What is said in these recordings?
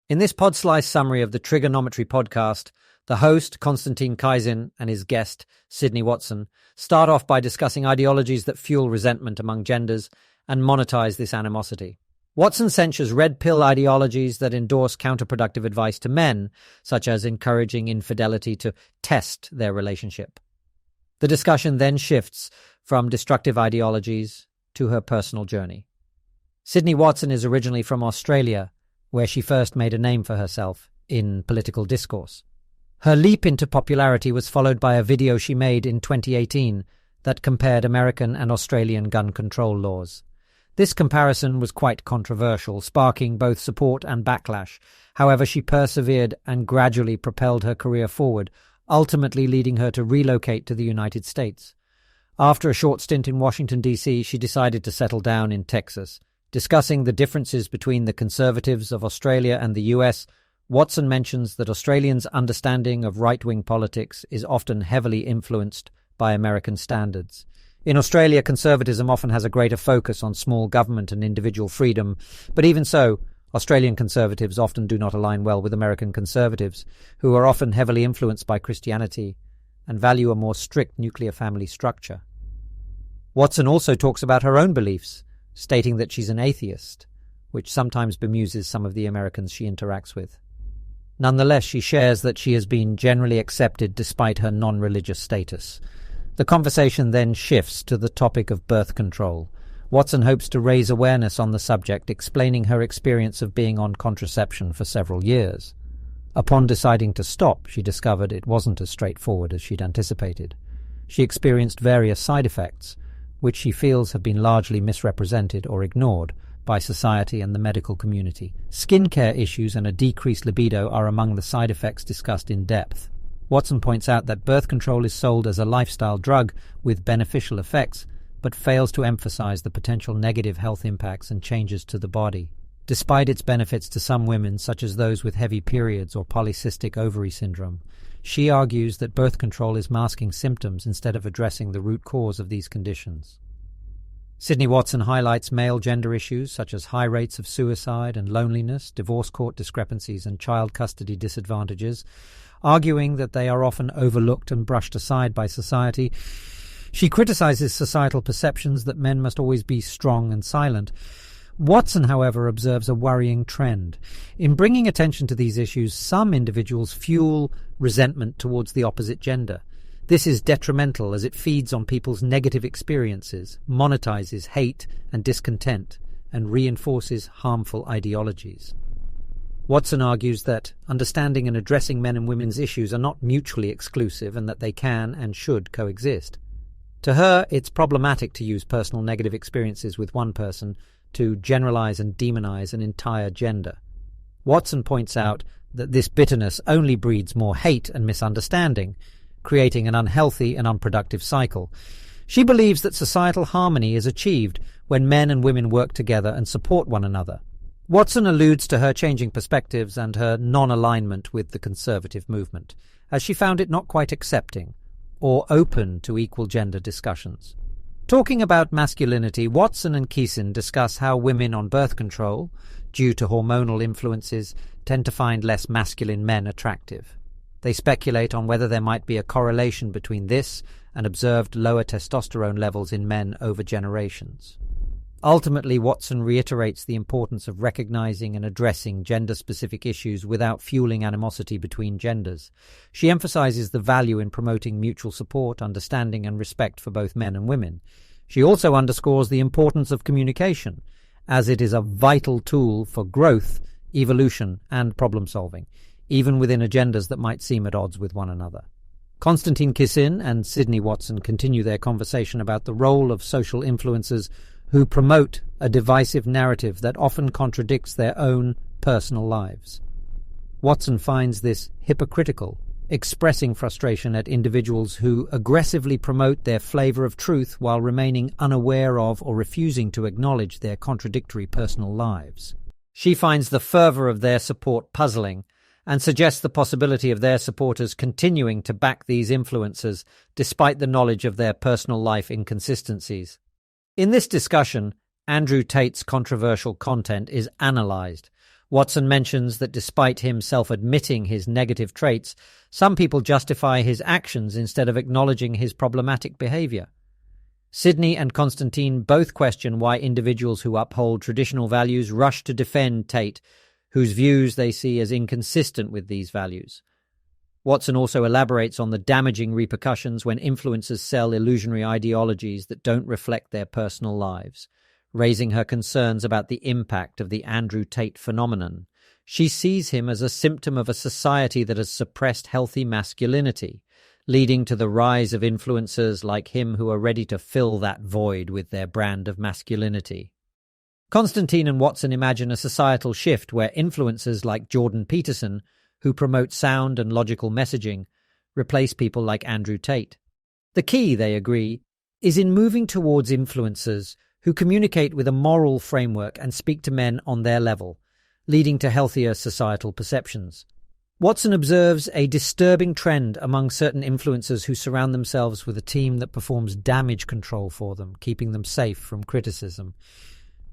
In this pod-slice summary of the Triggernometry Podcast, the host, Konstantin Kaisin, and his guest, Sydney Watson, start off by discussing ideologies that fuel resentment among genders and monetize this animosity. Watson censures red pill ideologies that endorse counterproductive advice to men, such as encouraging infidelity to test their relationship. The discussion then shifts from destructive ideologies to her personal journey. Sydney Watson is originally from Australia, where she first made a name for herself in political discourse. Her leap into popularity was followed by a video she made in 2018 that compared American and Australian gun control laws. This comparison was quite controversial, sparking both support and backlash. However, she persevered and gradually propelled her career forward, ultimately leading her to relocate to the United States. After a short stint in Washington, D.C., she decided to settle down in Texas. Discussing the differences between the conservatives of Australia and the US, Watson mentions that Australians' understanding of right-wing politics is often heavily influenced by American standards. In Australia, conservatism often has a greater focus on small government and individual freedom, but even so, Australian conservatives often do not align well with American conservatives, who are often heavily influenced by Christianity and value a more strict nuclear family structure. Watson also talks about her own beliefs, stating that she's an atheist, which sometimes bemuses some of the Americans she interacts with. Nonetheless, she shares that she has been generally accepted despite her non-religious status. The conversation then shifts to the topic of birth control. Watson hopes to raise awareness on the subject, explaining her experience of being on contraception for several years. Upon deciding to stop, she discovered it wasn't as straightforward as she'd anticipated. She experienced various side effects, which she feels have been largely misrepresented or ignored by society and the medical community. Skincare issues and a decreased libido are among the side effects discussed in depth. Watson points out that birth control is sold as a lifestyle drug with beneficial effects, but fails to emphasize the potential negative health impacts and changes to the body. Despite its benefits to some women, such as those with heavy periods or polycystic ovary syndrome, she argues that birth control is masking symptoms instead of addressing the root cause of these conditions. Sydney Watson highlights male gender issues such as high rates of suicide and loneliness, divorce court discrepancies, and child custody disadvantages, arguing that they are often overlooked and brushed aside by society. She criticizes societal perceptions that men must always be strong and silent. Watson, however, observes a worrying trend. In bringing attention to these issues, some individuals fuel resentment towards the opposite gender. This is detrimental as it feeds on people's negative experiences, monetizes hate and discontent, and reinforces harmful ideologies. Watson argues that understanding and addressing men and women's issues are not mutually exclusive and that they can and should coexist. To her, it's problematic to use personal negative experiences with one person to generalize and demonize an entire gender. Watson points out that this bitterness only breeds more hate and misunderstanding, creating an unhealthy and unproductive cycle. She believes that societal harmony is achieved when men and women work together and support one another. Watson alludes to her changing perspectives and her non-alignment with the conservative movement, as she found it not quite accepting or open to equal gender discussions. Talking about masculinity, Watson and Kaisin discuss how women on birth control, due to hormonal influences, tend to find less masculine men attractive. They speculate on whether there might be a correlation between this and observed lower testosterone levels in men over generations. Ultimately, Watson reiterates the importance of recognizing and addressing gender-specific issues without fueling animosity between genders. She emphasizes the value in promoting mutual support, understanding, and respect for both men and women. She also underscores the importance of communication, as it is a vital tool for growth, evolution, and problem-solving, even within agendas that might seem at odds with one another. Konstantin Kaisin and Sydney Watson continue their conversation about the role of social influencers who promote a divisive narrative that often contradicts their own personal lives. Watson finds this hypocritical, expressing frustration at individuals who aggressively promote their flavor of truth while remaining unaware of or refusing to acknowledge their contradictory personal lives. She finds the fervor of their support puzzling and suggests the possibility of their supporters continuing to back these influencers despite the knowledge of their personal life inconsistencies. In this discussion, Andrew Tate's controversial content is analysed. Watson mentions that despite him self-admitting his negative traits, some people justify his actions instead of acknowledging his problematic behavior. Sidney and Constantine both question why individuals who uphold traditional values rush to defend Tate, whose views they see as inconsistent with these values. Watson also elaborates on the damaging repercussions when influencers sell illusionary ideologies that don't reflect their personal lives, raising her concerns about the impact of the Andrew Tate phenomenon. She sees him as a symptom of a society that has suppressed healthy masculinity, leading to the rise of influencers like him who are ready to fill that void with their brand of masculinity. Constantine and Watson imagine a societal shift where influencers like Jordan Peterson, who promote sound and logical messaging, replace people like Andrew Tate. The key, they agree, is in moving towards influencers who communicate with a moral framework and speak to men on their level, leading to healthier societal perceptions. Watson observes a disturbing trend among certain influencers who surround themselves with a team that performs damage control for them, keeping them safe from criticism.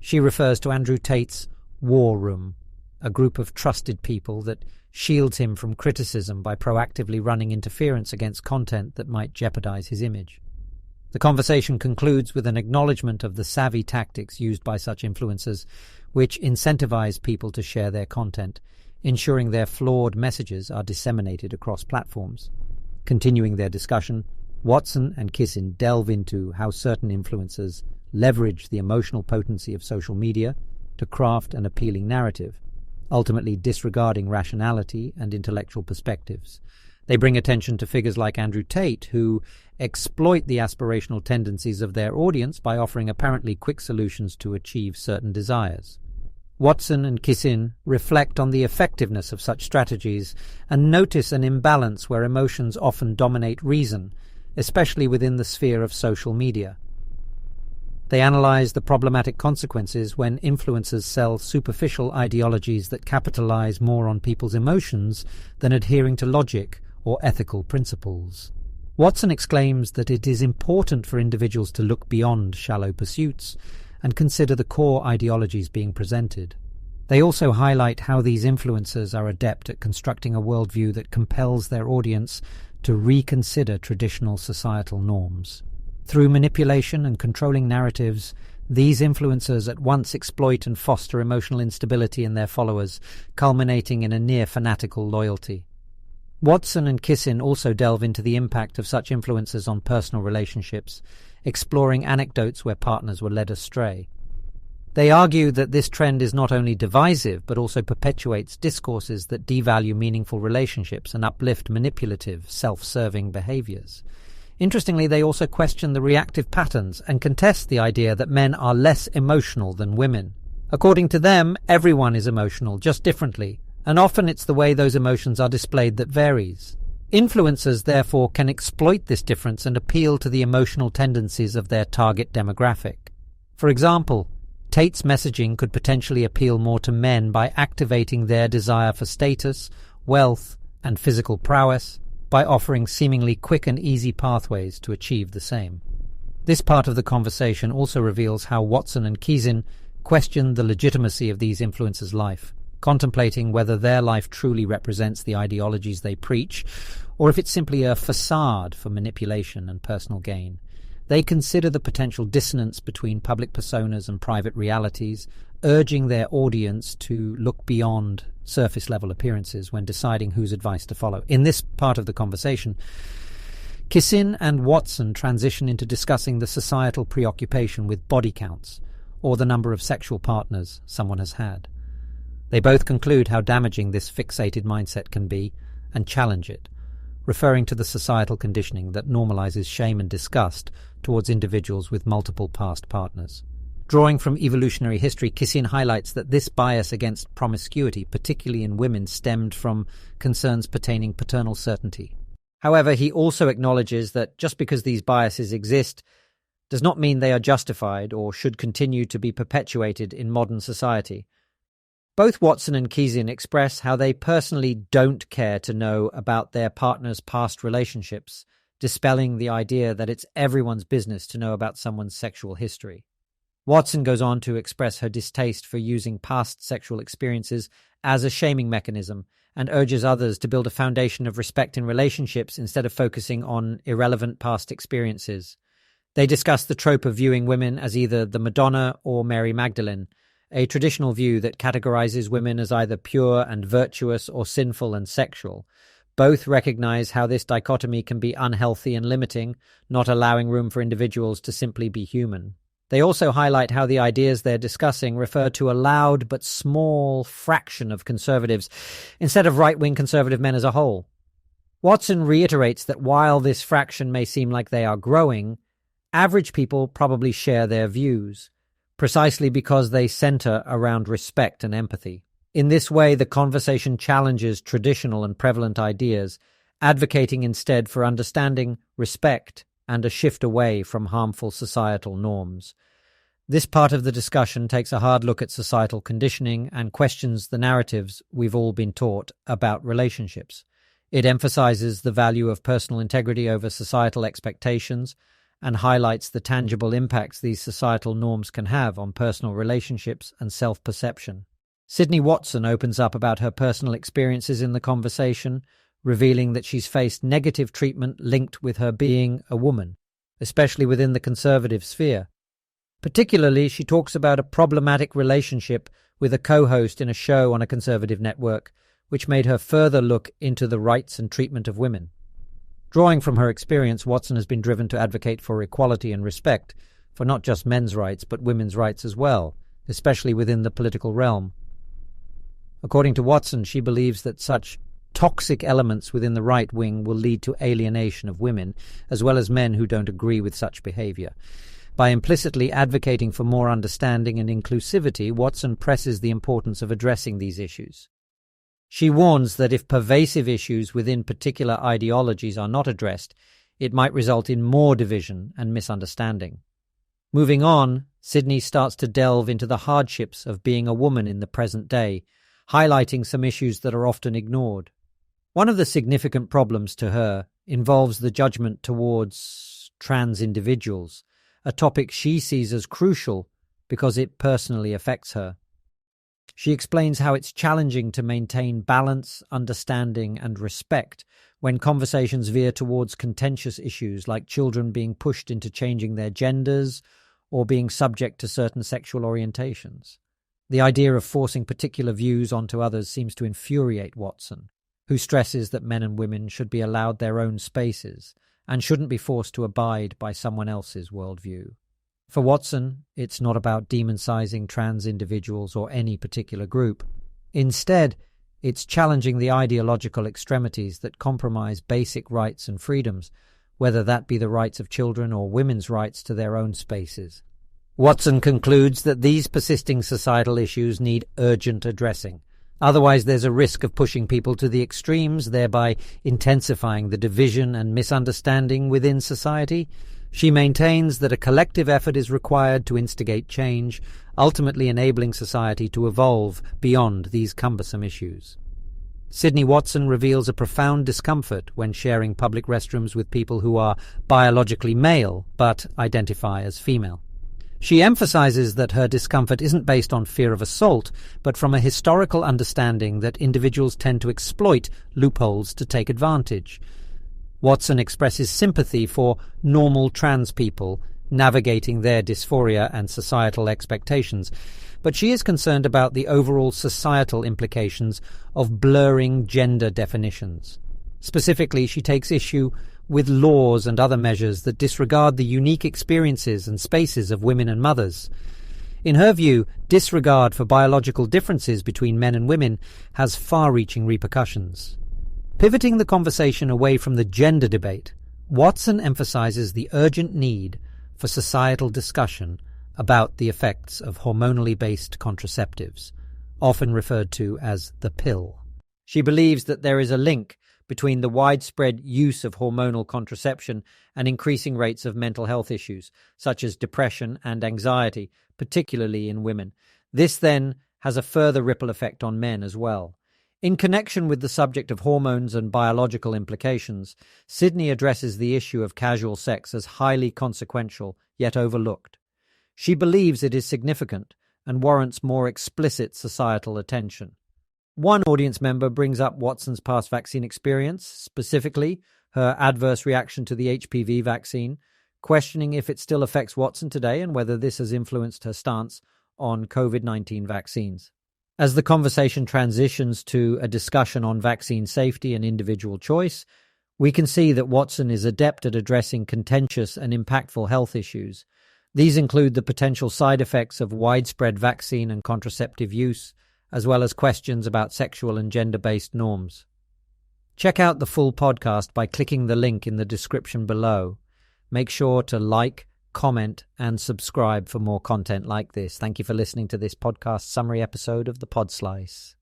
She refers to Andrew Tate's War Room, a group of trusted people that shields him from criticism by proactively running interference against content that might jeopardize his image. The conversation concludes with an acknowledgement of the savvy tactics used by such influencers, which incentivize people to share their content, ensuring their flawed messages are disseminated across platforms. Continuing their discussion, Watson and Kissin delve into how certain influencers leverage the emotional potency of social media to craft an appealing narrative, ultimately disregarding rationality and intellectual perspectives. They bring attention to figures like Andrew Tate, who exploit the aspirational tendencies of their audience by offering apparently quick solutions to achieve certain desires. Watson and Kissin reflect on the effectiveness of such strategies and notice an imbalance where emotions often dominate reason, especially within the sphere of social media. They analyze the problematic consequences when influencers sell superficial ideologies that capitalize more on people's emotions than adhering to logic or ethical principles. Watson exclaims that it is important for individuals to look beyond shallow pursuits and consider the core ideologies being presented. They also highlight how these influencers are adept at constructing a worldview that compels their audience to reconsider traditional societal norms. Through manipulation and controlling narratives, these influencers at once exploit and foster emotional instability in their followers, culminating in a near-fanatical loyalty. Watson and Kissin also delve into the impact of such influences on personal relationships, exploring anecdotes where partners were led astray. They argue that this trend is not only divisive, but also perpetuates discourses that devalue meaningful relationships and uplift manipulative, self-serving behaviors. Interestingly, they also question the reactive patterns and contest the idea that men are less emotional than women. According to them, everyone is emotional, just differently, and often it's the way those emotions are displayed that varies. Influencers, therefore, can exploit this difference and appeal to the emotional tendencies of their target demographic. For example, Tate's messaging could potentially appeal more to men by activating their desire for status, wealth, and physical prowess, by offering seemingly quick and easy pathways to achieve the same. This part of the conversation also reveals how Watson and Kissin question the legitimacy of these influencers' life, contemplating whether their life truly represents the ideologies they preach, or if it's simply a facade for manipulation and personal gain. They consider the potential dissonance between public personas and private realities, urging their audience to look beyond surface-level appearances when deciding whose advice to follow. In this part of the conversation, Kissin and Watson transition into discussing the societal preoccupation with body counts, or the number of sexual partners someone has had. They both conclude how damaging this fixated mindset can be and challenge it, referring to the societal conditioning that normalizes shame and disgust towards individuals with multiple past partners. Drawing from evolutionary history, Kissin highlights that this bias against promiscuity, particularly in women, stemmed from concerns pertaining paternal certainty. However, he also acknowledges that just because these biases exist does not mean they are justified or should continue to be perpetuated in modern society. Both Watson and Kissin express how they personally don't care to know about their partner's past relationships, dispelling the idea that it's everyone's business to know about someone's sexual history. Watson goes on to express her distaste for using past sexual experiences as a shaming mechanism and urges others to build a foundation of respect in relationships instead of focusing on irrelevant past experiences. They discuss the trope of viewing women as either the Madonna or Mary Magdalene, a traditional view that categorizes women as either pure and virtuous or sinful and sexual. Both recognize how this dichotomy can be unhealthy and limiting, not allowing room for individuals to simply be human. They also highlight how the ideas they're discussing refer to a loud but small fraction of conservatives, instead of right-wing conservative men as a whole. Watson reiterates that while this fraction may seem like they are growing, average people probably share their views, precisely because they center around respect and empathy. In this way, the conversation challenges traditional and prevalent ideas, advocating instead for understanding, respect, and a shift away from harmful societal norms. This part of the discussion takes a hard look at societal conditioning and questions the narratives we've all been taught about relationships. It emphasizes the value of personal integrity over societal expectations and highlights the tangible impacts these societal norms can have on personal relationships and self-perception. Sydney Watson opens up about her personal experiences in the conversation, revealing that she's faced negative treatment linked with her being a woman, especially within the conservative sphere. Particularly, she talks about a problematic relationship with a co-host in a show on a conservative network, which made her further look into the rights and treatment of women. Drawing from her experience, Watson has been driven to advocate for equality and respect for not just men's rights, but women's rights as well, especially within the political realm. According to Watson, she believes that such toxic elements within the right wing will lead to alienation of women, as well as men who don't agree with such behavior. By implicitly advocating for more understanding and inclusivity, Watson presses the importance of addressing these issues. She warns that if pervasive issues within particular ideologies are not addressed, it might result in more division and misunderstanding. Moving on, Sydney starts to delve into the hardships of being a woman in the present day, highlighting some issues that are often ignored. One of the significant problems to her involves the judgment towards trans individuals, a topic she sees as crucial because it personally affects her. She explains how it's challenging to maintain balance, understanding, and respect when conversations veer towards contentious issues like children being pushed into changing their genders or being subject to certain sexual orientations. The idea of forcing particular views onto others seems to infuriate Watson, who stresses that men and women should be allowed their own spaces and shouldn't be forced to abide by someone else's worldview. For Watson, it's not about demonizing trans individuals or any particular group. Instead, it's challenging the ideological extremities that compromise basic rights and freedoms, whether that be the rights of children or women's rights to their own spaces. Watson concludes that these persisting societal issues need urgent addressing. Otherwise, there's a risk of pushing people to the extremes, thereby intensifying the division and misunderstanding within society. She maintains that a collective effort is required to instigate change, ultimately enabling society to evolve beyond these cumbersome issues. Sydney Watson reveals a profound discomfort when sharing public restrooms with people who are biologically male but identify as female. She emphasizes that her discomfort isn't based on fear of assault, but from a historical understanding that individuals tend to exploit loopholes to take advantage. Watson expresses sympathy for normal trans people navigating their dysphoria and societal expectations, but she is concerned about the overall societal implications of blurring gender definitions. Specifically, she takes issue with laws and other measures that disregard the unique experiences and spaces of women and mothers. In her view, disregard for biological differences between men and women has far-reaching repercussions. Pivoting the conversation away from the gender debate, Watson emphasizes the urgent need for societal discussion about the effects of hormonally based contraceptives, often referred to as the pill. She believes that there is a link between the widespread use of hormonal contraception and increasing rates of mental health issues, such as depression and anxiety, particularly in women. This then has a further ripple effect on men as well. In connection with the subject of hormones and biological implications, Sydney addresses the issue of casual sex as highly consequential yet overlooked. She believes it is significant and warrants more explicit societal attention. One audience member brings up Watson's past vaccine experience, specifically her adverse reaction to the HPV vaccine, questioning if it still affects Watson today and whether this has influenced her stance on COVID-19 vaccines. As the conversation transitions to a discussion on vaccine safety and individual choice, we can see that Watson is adept at addressing contentious and impactful health issues. These include the potential side effects of widespread vaccine and contraceptive use, as well as questions about sexual and gender-based norms. Check out the full podcast by clicking the link in the description below. Make sure to like, comment, and subscribe for more content like this. Thank you for listening to this podcast summary episode of the Pod Slice.